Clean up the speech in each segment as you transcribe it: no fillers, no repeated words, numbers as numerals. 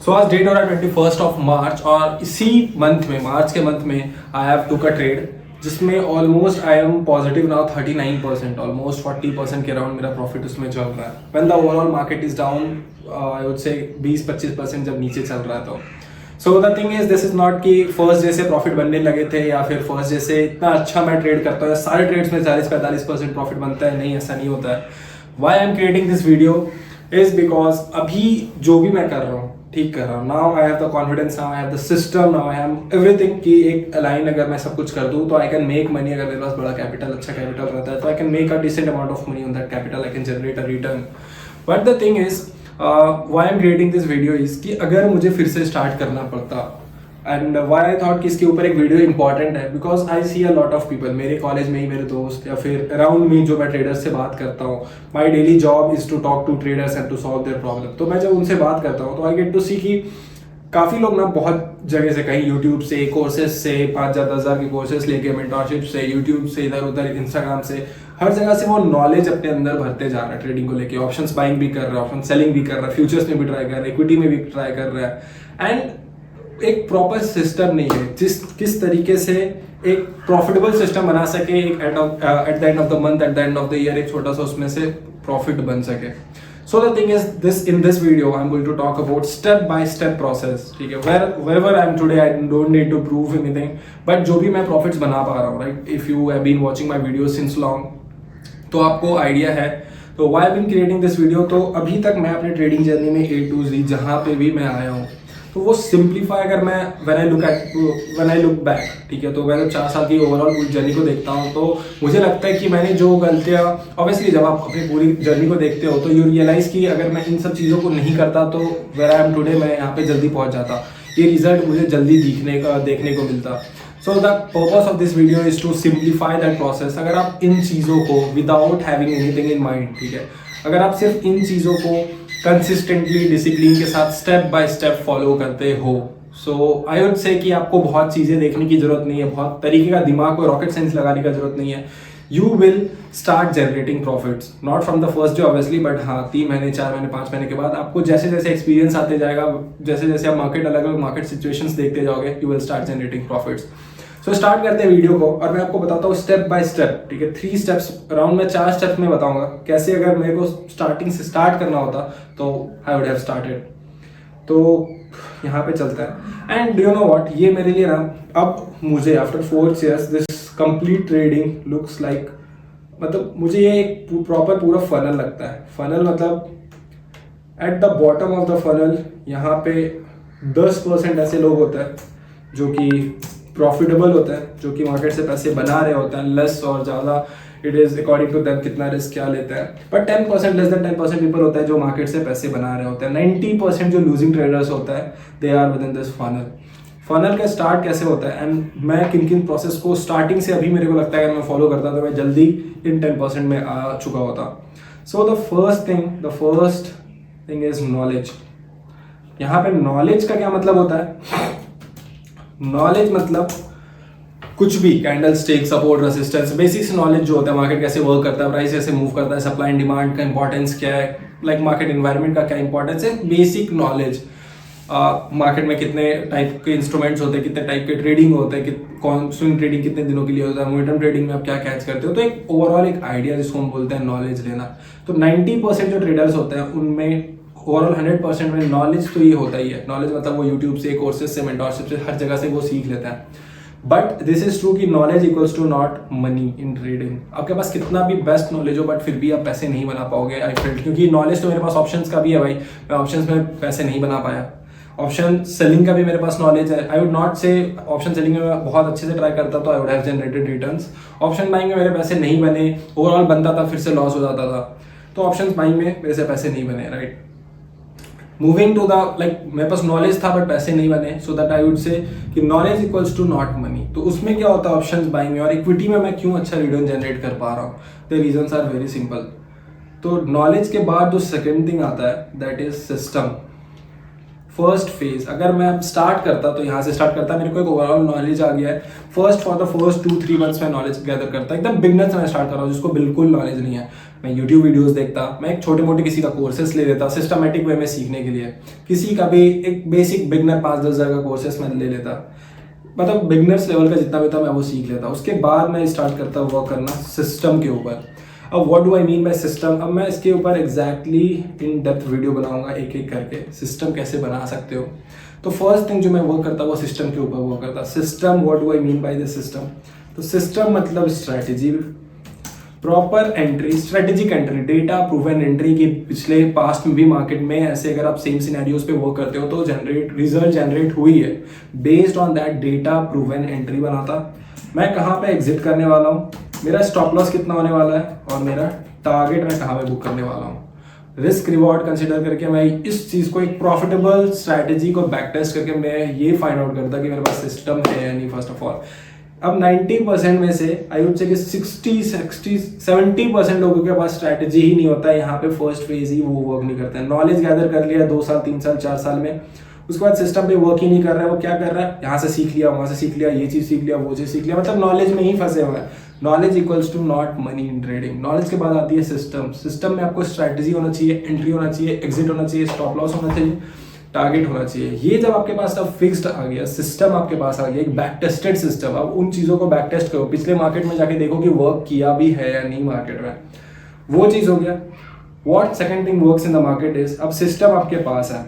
सो आज डेट हो रहा है 21st ऑफ मार्च और इसी मंथ में, मार्च के मंथ में I have took a trade जिसमें almost I am positive now 39%, almost 40% के अराउंड मेरा प्रॉफिट उसमें चल रहा है। When the overall market is down I would say 20-25% जब नीचे चल रहा है तो so the thing is this is not कि फर्स्ट डे से प्रॉफिट बनने लगे थे या फिर फर्स्ट डे से इतना अच्छा मैं ट्रेड करता हूँ, सारे ट्रेड्स में 40-45% प्रॉफिट बनता है, नहीं ऐसा नहीं होता है। Why I am creating this video is because अभी जो भी मैं कर रहा हूँ ठीक कर रहा हूँ। Now I have the confidence, now I have the system, now I have everything कि एक अलाइन अगर मैं सब कुछ कर दूँ तो आई कैन मेक मनी। अगर मेरे पास बड़ा कैपिटल, अच्छा कैपिटल रहता है तो I can make a decent amount of money on that capital, I can generate a return. But the thing is why I am creating this video is कि अगर मुझे फिर से स्टार्ट करना पड़ता एंड वाई आई थॉट कि इसके ऊपर एक वीडियो इंपॉर्टेंट है because I see a lot of people, मेरे कॉलेज में ही मेरे दोस्त या फिर अराउंड मी जो मैं ट्रेडर्स से बात करता हूँ, my daily job is to talk to traders and to solve their problem. तो मैं जब उनसे बात करता हूँ तो आई गेट टू सी कि काफ़ी लोग ना बहुत जगह से, कहीं यूट्यूब से, कोर्सेज से, 5,000-10,000 के कोर्सेज लेके, मेंटरशिप से, यूट्यूब से, इधर उधर इंस्टाग्राम से, हर जगह से वो नॉलेज अपने अंदर भरते जा रहा है ट्रेडिंग को लेके। ऑप्शंस बाइंग भी कर रहा है, ऑप्शन सेलिंग भी कर रहा है, फ्यूचर्स में भी ट्राई कर रहा है, इक्विटी में भी ट्राई कर रहा है एंड एक प्रॉपर सिस्टम नहीं है किस तरीके से एक प्रॉफिटेबल सिस्टम बना सके, एक at the end of the month, at the end of the year एक छोटा सा उसमें से प्रॉफिट बन सके। So the thing is this, in this video I am going to talk about step by step process, ठीक है। wherever I am today I don't need to prove anything, but जो भी मैं प्रॉफिट्स बना पा रहा हूँ, right, if you have been watching my videos since long तो आपको आइडिया है। तो why I been creating this video, तो अभी तक मैं अपनी ट्रेडिंग जर्नी में A to Z जहाँ पे भी मैं आया हूँ तो वो सिंप्लीफाई अगर मैं व्हेन आई लुक बैक, ठीक है, तो मैं 4 साल की ओवरऑल जर्नी को देखता हूँ तो मुझे लगता है कि मैंने जो गलतियाँ, ऑब्वियसली जब आप अपनी पूरी जर्नी को देखते हो तो यू रियलाइज कि अगर मैं इन सब चीज़ों को नहीं करता तो वेयर आई एम टुडे मैं यहाँ पे जल्दी पहुँच जाता, ये रिजल्ट मुझे जल्दी देखने को मिलता। So the purpose of this video is to simplify that process. अगर आप इन चीज़ों को without having anything in mind, ठीक है, अगर आप सिर्फ इन चीज़ों को कंसिस्टेंटली डिसिप्लिन के साथ स्टेप बाय स्टेप फॉलो करते हो, सो आई वुड से कि आपको बहुत चीज़ें देखने की जरूरत नहीं है, बहुत तरीके का दिमाग को रॉकेट साइंस लगाने का जरूरत नहीं है। You will start generating profits not from the first day obviously, but हाँ 3 महीने, 4 महीने, 5 महीने के बाद आपको जैसे जैसे एक्सपीरियंस आते जाएगा, जैसे जैसे आप मार्केट, अलग अलग मार्केट सिचुएशंस देखते जाओगे, you will start generating profits. So start करते हैं वीडियो को और मैं आपको बताता हूँ स्टेप बाय स्टेप, ठीक है। 3 स्टेप्स, अराउंड मैं 4 स्टेप्स में बताऊंगा कैसे अगर मेरे को स्टार्टिंग से स्टार्ट करना होता तो आई वुड हैव स्टार्टेड। तो यहाँ पे चलता है and do you know what, ये मेरे लिए ना अब मुझे after 4 years this complete trading looks like, मतलब मुझे ये एक प्रॉपर पूरा फनल लगता है। फनल मतलब at the bottom of the funnel यहाँ पे 10% ऐसे लोग होते हैं जो कि प्रॉफिटेबल होता है, जो कि मार्केट से पैसे बना रहे होते हैं, लेस और ज़्यादा it is according to them कितना रिस्क क्या लेते हैं। बट 10%, लेस देन 10% पीपल होता है जो मार्केट से पैसे बना रहे होते हैं। 90% जो लूजिंग ट्रेडर्स होता है they are within this funnel. Funnel का स्टार्ट कैसे होता है एंड मैं किन किन प्रोसेस को स्टार्टिंग से अभी मेरे को लगता है अगर मैं फॉलो करता तो मैं जल्दी इन 10% में आ चुका होता। So the first thing is knowledge. यहाँ पे नॉलेज का क्या मतलब होता है? नॉलेज मतलब कुछ भी, candle stick, support, resistance, basics knowledge जो होता है, मार्केट कैसे वर्क करता है, प्राइस कैसे मूव करता है, सप्लाई एंड डिमांड का इंपॉर्टेंस क्या है, लाइक मार्केट एनवायरनमेंट का क्या इंपॉर्टेंस है, बेसिक नॉलेज। मार्केट में कितने टाइप के इंस्ट्रूमेंट्स होते हैं, कितने टाइप के ट्रेडिंग होते हैं, कौन स्विंग ट्रेडिंग कितने दिनों के लिए होता है, मोमेंटम ट्रेडिंग में आप क्या कैच करते हो। तो एक ओवरऑल एक आइडिया जिसको हम बोलते हैं नॉलेज लेना। तो 90% जो ट्रेडर्स होते हैं उनमें ओवरऑल 100% में नॉलेज तो ये होता ही है। नॉलेज मतलब वो यूट्यूब से, कोर्सेज से, मेंटरशिप से, हर जगह से वो सीख लेता है। बट दिस इज ट्रू कि knowledge equals to not money in trading. आपके पास कितना भी बेस्ट नॉलेज हो बट फिर भी आप पैसे नहीं बना पाओगे, आई फील, क्योंकि नॉलेज तो मेरे पास ऑप्शंस का भी है भाई, मैं ऑप्शंस में पैसे नहीं बना पाया। ऑप्शन सेलिंग का भी मेरे पास नॉलेज है। आई वुड नॉट से ऑप्शन सेलिंग में मैं बहुत अच्छे से ट्राई करता तो I would have generated returns. Option buying में मेरे पैसे नहीं बने, ओवरऑल बनता था फिर से लॉस हो जाता था। तो ऑप्शन बाइंग में मेरे से पैसे नहीं बने, right. Moving to the like मेरे पास नॉलेज था बट पैसे नहीं बने, so that I would say कि knowledge equals to not money. तो उसमें क्या होता है ऑप्शंस बाइंग में और इक्विटी में मैं क्यों अच्छा रिटर्न जनरेट कर पा रहा हूँ? The reasons are very simple. तो नॉलेज के बाद जो सेकंड थिंग आता है that is system. First phase अगर मैं अब स्टार्ट करता तो यहाँ से स्टार्ट करता, मेरे को एक ओवरऑल नॉलेज आ गया है। फॉर द फर्स्ट 2-3 मंथ्स में नॉलेज गैदर करता, एकदम बिगनर से मैं स्टार्ट कर रहा हूँ जिसको बिल्कुल नॉलेज नहीं है। मैं यूट्यूब वीडियोस देखता, मैं एक छोटे मोटे किसी का कोर्सेस ले लेता सिस्टमेटिक वे में सीखने के लिए, किसी का भी एक बेसिक बिगनर 5-10 हज़ार का कोर्सेस मैं ले लेता, मतलब बिगनर्स लेवल का जितना भी था मैं वो सीख लेता। उसके बाद मैं स्टार्ट करता वर्क करना सिस्टम के ऊपर। अब what do I mean by system, अब मैं इसके ऊपर एग्जैक्टली इन डेप्थ वीडियो बनाऊंगा एक एक करके, सिस्टम कैसे बना सकते हो। तो फर्स्ट थिंग जो मैं वर्क करता वो सिस्टम के ऊपर वर्क करता। System, what do I mean by this system, तो सिस्टम मतलब strategy, proper entry, strategic entry, data proven entry की पिछले पास्ट में भी मार्केट में ऐसे अगर आप सेम सिनेरियोज पे वर्क करते हो तो रिजल्ट जनरेट हुई है। Based on that data proven entry बनाता, मैं कहाँ पे एग्जिट करने वाला हूँ, मेरा स्टॉप लॉस कितना होने वाला है और मेरा टारगेट मैं कहाँ पे बुक करने वाला हूँ। रिस्क रिवॉर्ड कंसिडर करके मैं इस चीज़ को एक प्रॉफिटेबल स्ट्रैटेजी को बैक टेस्ट करके मैं ये फाइंड आउट करता कि मेरे पास सिस्टम है या नहीं फर्स्ट ऑफ ऑल। अब 90% में से आई वुड से कि 70% लोगों के पास स्ट्रैटेजी ही नहीं होता है, यहाँ पे फर्स्ट फेज ही वो वर्क नहीं करते हैं। नॉलेज गैदर कर लिया 2 साल 3 साल 4 साल में, उसके बाद सिस्टम पे वर्क ही नहीं कर रहा है। वो क्या कर रहा है, यहाँ से सीख लिया, वहाँ से सीख लिया, ये चीज़ सीख लिया, वो चीज़ सीख लिया, मतलब नॉलेज में ही फंसे हुए हैं। Knowledge equals to not money in trading. Knowledge के बाद आती है सिस्टम। सिस्टम में आपको स्ट्रैटेजी होना चाहिए, एंट्री होना चाहिए, एग्जिट होना चाहिए, स्टॉप लॉस होना चाहिए, टारगेट होना चाहिए। ये जब आपके पास अब फिक्स्ड आ गया, सिस्टम आपके पास आ गया, एक बैक टेस्टेड सिस्टम, अब उन चीज़ों को बैक टेस्ट करो, पिछले मार्केट में जाके देखो कि वर्क किया भी है या नहीं मार्केट में, वो चीज़ हो गया। What second thing works in the market is, अब सिस्टम आपके पास है,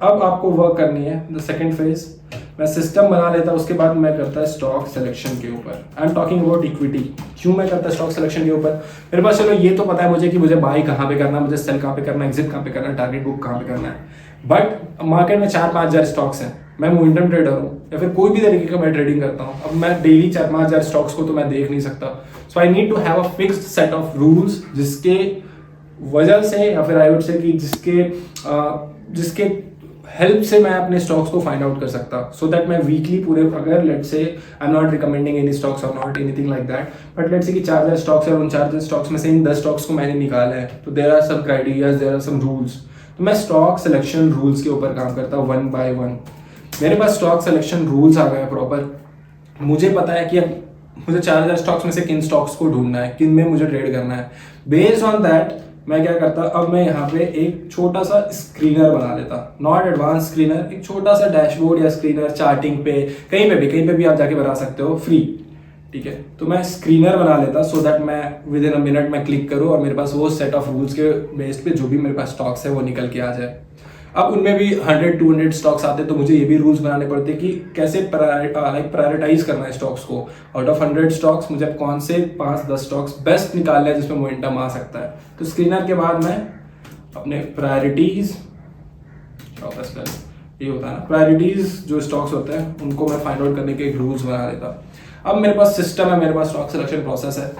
अब आपको वर्क करनी है द सेकंड फेज। मैं सिस्टम बना लेता, उसके बाद मैं करता स्टॉक सिलेक्शन के ऊपर। I am talking about equity. क्यों मैं करता स्टॉक सिलेक्शन के ऊपर, मेरे पास चलो ये तो पता है मुझे कि मुझे बाई कहाँ पे करना है, मुझे सेल कहाँ पे करना है, एग्जिट कहाँ पे करना है, टारगेट बुक कहाँ पे करना है। बट मार्केट में 4-5 हज़ार स्टॉक्स हैं, मैं मोमेंटम ट्रेडर हूँ या फिर कोई भी तरीके का मैं ट्रेडिंग करता हूँ। अब मैं डेली 4-5 हज़ार स्टॉक्स को तो मैं देख नहीं सकता। So I need to have a fixed set of rules जिसके वजह से या फिर आई वुड से कि जिसके हेल्प से मैं अपने स्टॉक्स को फाइंड आउट कर सकता, सो दैट मैं वीकली पूरे, अगर let's say I am not recommending any stocks और not anything like that, but let's say कि 4,000 स्टॉक्स है और उन 4,000 स्टॉक्स में से इन 10 स्टॉक्स को मैंने निकाला है, तो there are some criteria, there are some rules. तो मैं स्टॉक सिलेक्शन रूल्स के ऊपर काम करता हूँ 1 by 1। मेरे पास स्टॉक सिलेक्शन रूल्स आ गए प्रॉपर, मुझे पता है कि अब मुझे 4,000 स्टॉक्स में से किन स्टॉक्स को ढूंढना है, किन में मुझे ट्रेड करना है। बेस्ड ऑन दैट मैं क्या करता, अब मैं यहाँ पे एक छोटा सा स्क्रीनर बना लेता, नॉट एडवांस स्क्रीनर, एक छोटा सा डैशबोर्ड या स्क्रीनर चार्टिंग पे कहीं पे भी आप जाके बना सकते हो फ्री, ठीक है। तो मैं स्क्रीनर बना लेता सो दैट मैं विद इन अ मिनट मैं क्लिक करूँ और मेरे पास वो सेट ऑफ रूल्स के बेस पे जो भी मेरे पास स्टॉक्स है वो निकल के आ जाए। अब उनमें भी 100-200 स्टॉक्स आते तो मुझे ये भी रूल्स बनाने पड़ते कि कैसे प्रायोरिटाइज करना है स्टॉक्स को। आउट ऑफ 100 स्टॉक्स मुझे कौन से 5-10 स्टॉक्स बेस्ट निकालना है जिसमें मोमेंटम आ सकता है। तो स्क्रीनर के बाद मैं अपने प्रायोरिटीज, ये होता है ना प्रायोरिटीज, जो स्टॉक्स होते हैं उनको मैं फाइंड आउट करने के एक रूल्स बना देता। अब मेरे पास सिस्टम है, मेरे पास स्टॉक सिलेक्शन प्रोसेस है।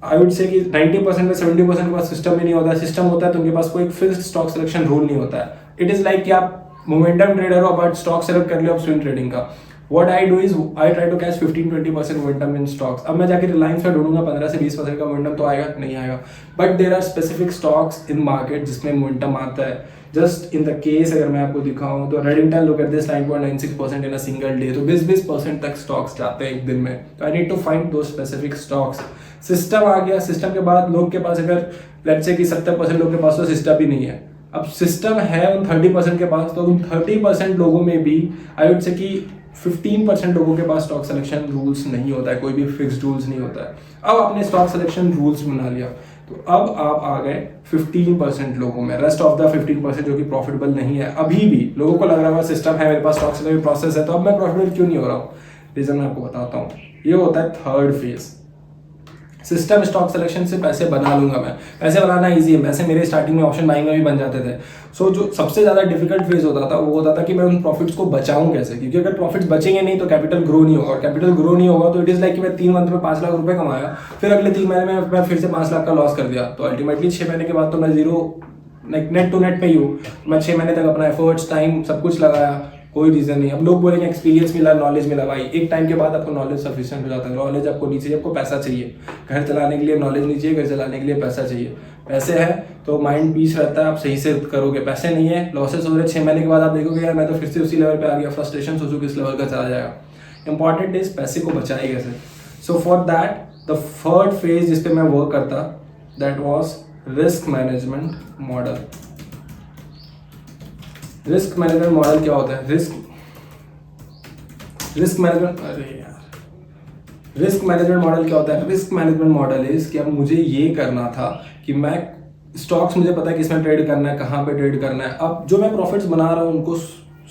आई वुड से कि 90% में 70% के पास सिस्टम ही नहीं होता है। सिस्टम होता है तो उनके पास कोई फिक्स्ड स्टॉक सिलेक्शन रूल नहीं होता है। इट इज लाइक कि आप मोमेंटम ट्रेडर हो बट स्टॉक सेलेक्ट कर लियो आप स्विंग ट्रेडिंग का। What I do is I try to catch 15-20% momentum in stocks. अब मैं जाके रिलायंस में ढूंढूंगा 15 से 20% का मोमेंटम तो आएगा नहीं आएगा, but there are specific stocks in market जिसमें मोमेंटम आता है। जस्ट इन द केस अगर मैं आपको दिखाऊं तो Redington look at this 9.96% in a single day, तो 20% तक स्टॉक्स जाते हैं एक दिन में। तो आई नीड टू फाइंड दो स्पेसिफिक स्टॉक्स। सिस्टम आ गया, सिस्टम के बाद लोग के पास अगर लेट्स से कि 70% लोग के पास तो सिस्टम भी नहीं है। अब सिस्टम है उन 30% के पास, तो उन 30% लोगों में भी आई वुड से कि 15% लोगों के पास स्टॉक सिलेक्शन रूल्स नहीं होता है, कोई भी फिक्स्ड रूल्स नहीं होता है। अब आपने स्टॉक सिलेक्शन रूल्स बना लिया तो अब आप आ गए 15% लोगों में। रेस्ट ऑफ द 15% जो कि प्रॉफिटेबल नहीं है, अभी भी लोगों को लग रहा है सिस्टम है मेरे पास, स्टॉक सिलेक्शन प्रोसेस है, तो अब मैं प्रॉफिटेबल क्यों नहीं हो रहा हूँ। रीजन मैं आपको बताता हूँ। ये होता है third phase. System stock selection से पैसे बना लूंगा मैं, पैसे बनाना इजी है, पैसे मेरे स्टार्टिंग में ऑप्शन बाइंग में भी बन जाते थे। सो जो सबसे ज्यादा डिफिकल्ट फेज होता था वो होता था कि मैं उन प्रॉफिट्स को बचाऊं कैसे, क्योंकि अगर प्रॉफिट्स बचेंगे नहीं तो कैपिटल ग्रो नहीं होगा, और कैपिटल ग्रो नहीं होगा तो इट इज लाइक कि मैं 3 मंथ में 5 लाख रुपए कमाया, फिर अगले 3 महीने में मैं फिर से 5 लाख का लॉस कर दिया, तो अल्टीमेटली 6 महीने के बाद तो मैं जीरो नेट टू नेट पे ही हूँ। मैं 6 महीने तक अपना एफर्ट्स टाइम सब कुछ लगाया, कोई रीजन नहीं। अब लोग बोलेंगे एक्सपीरियंस मिला, नॉलेज मिला, भाई एक टाइम के बाद आपको नॉलेज सफिशिएंट हो जाता है। नॉलेज आपको नहीं चाहिए, आपको पैसा चाहिए। घर चलाने के लिए नॉलेज नहीं चाहिए, घर चलाने के लिए पैसा चाहिए। पैसे है तो माइंड पीस रहता है, आप सही से करोगे। पैसे नहीं है, लॉसेस हो रहे 6 महीने के बाद आप देखोगे यार मैं तो फिर से उसी लेवल पे आ गया, फ्रस्ट्रेशन सोचो किस लेवल का चला जाएगा। इंपॉर्टेंट इज पैसे को बचाए कैसे। So for that the third phase जिस पे मैं वर्क करता that was risk management model. Risk management model क्या होता है? रिस्क मैनेजमेंट, अरे यार, रिस्क मैनेजमेंट मॉडल क्या होता है? रिस्क मैनेजमेंट मॉडल इज कि अब मुझे ये करना था कि मैं स्टॉक्स, मुझे पता है कि इसमें ट्रेड करना है, कहाँ पे ट्रेड करना है। अब जो मैं प्रॉफिट्स बना रहा हूँ उनको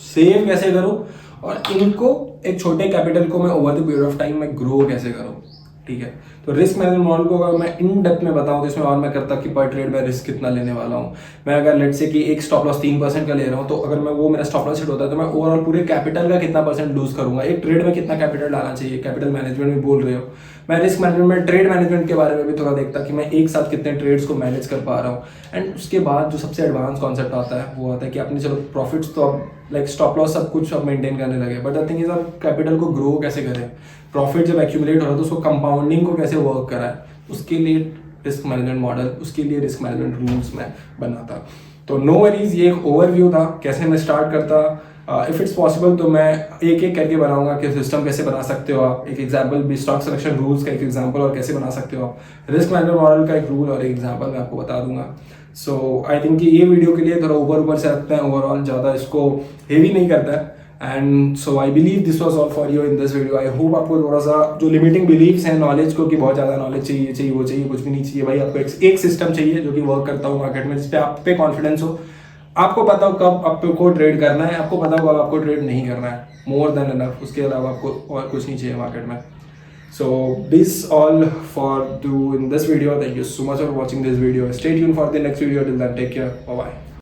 सेव कैसे करूँ और इनको एक छोटे कैपिटल को मैं over the period of time में ग्रो कैसे करूँ। ठीक है, तो रिस्क मैनेजमेंट मॉडल को अगर मैं इन डेप्थ में बताऊं तो इसमें और मैं करता कि पर ट्रेड में रिस्क कितना लेने वाला हूं। मैं अगर लेट से कि एक स्टॉप लॉस 3% का ले रहा हूं, तो अगर मैं वो मेरा स्टॉप लॉस हिट होता है तो मैं ओवरऑल पूरे कैपिटल का कितना परसेंट लूज करूंगा, एक ट्रेड में कितना कैपिटल डालना चाहिए। कैपिटल मैनेजमेंट में बोल रहे हो, मैं रिस्क मैनेजमेंट में ट्रेड मैनेजमेंट के बारे में भी थोड़ा देखता कि मैं एक साथ कितने ट्रेड्स को मैनेज कर पा रहा हूँ। एंड उसके बाद जो सबसे एडवांस कॉन्सेप्ट आता है वो आता है कि अपने चलो प्रॉफिट्स तो अब लाइक स्टॉप लॉस सब कुछ अब मेंटेन करने लगे, बट द थिंग इज आप कैपिटल को ग्रो कैसे करें। प्रॉफिट जब एक्यूमुलेट हो रहा है तो उसको कंपाउंडिंग को कैसे वर्क कराए, उसके लिए रिस्क मैनेजमेंट मॉडल, उसके लिए रिस्क मैनेजमेंट रूल्स में बनाता। तो नो वरीज, ये एक ओवरव्यू था कैसे मैं स्टार्ट करता। इफ इट्स पॉसिबल तो मैं एक एक करके बनाऊंगा कि सिस्टम कैसे बना सकते हो आप, एक एग्जांपल भी स्टॉक सिलेक्शन रूल्स का एक एग्जांपल और कैसे बना सकते हो आप, रिस्क मैनेजमेंट मॉडल का एक रूल और एक एग्जांपल मैं आपको बता दूंगा। सो आई थिंक कि ये वीडियो के लिए थोड़ा ऊपर से रखते हैं, ओवरऑल ज़्यादा इसको हेवी नहीं करता है। And so I believe this was all for you in this video. I hope आपको थोड़ा सा जो लिमिटिंग बिलीव्स हैं नॉलेज को, कि बहुत ज़्यादा नॉलेज चाहिए वो चाहिए, कुछ भी नहीं चाहिए भाई। आपको एक सिस्टम चाहिए जो कि वर्क करता हो मार्केट में, जिस पे आप पे कॉन्फिडेंस हो, आपको पता हो कब आपको ट्रेड करना है, आपको पता हो कब आपको ट्रेड नहीं करना है, मोर देन इनफ। उसके अलावा आपको और कुछ नहीं चाहिए मार्केट में। So this all for do in this video. Thank you so much for watching this video. Stay tuned for the next video. Till then, take care. Bye bye.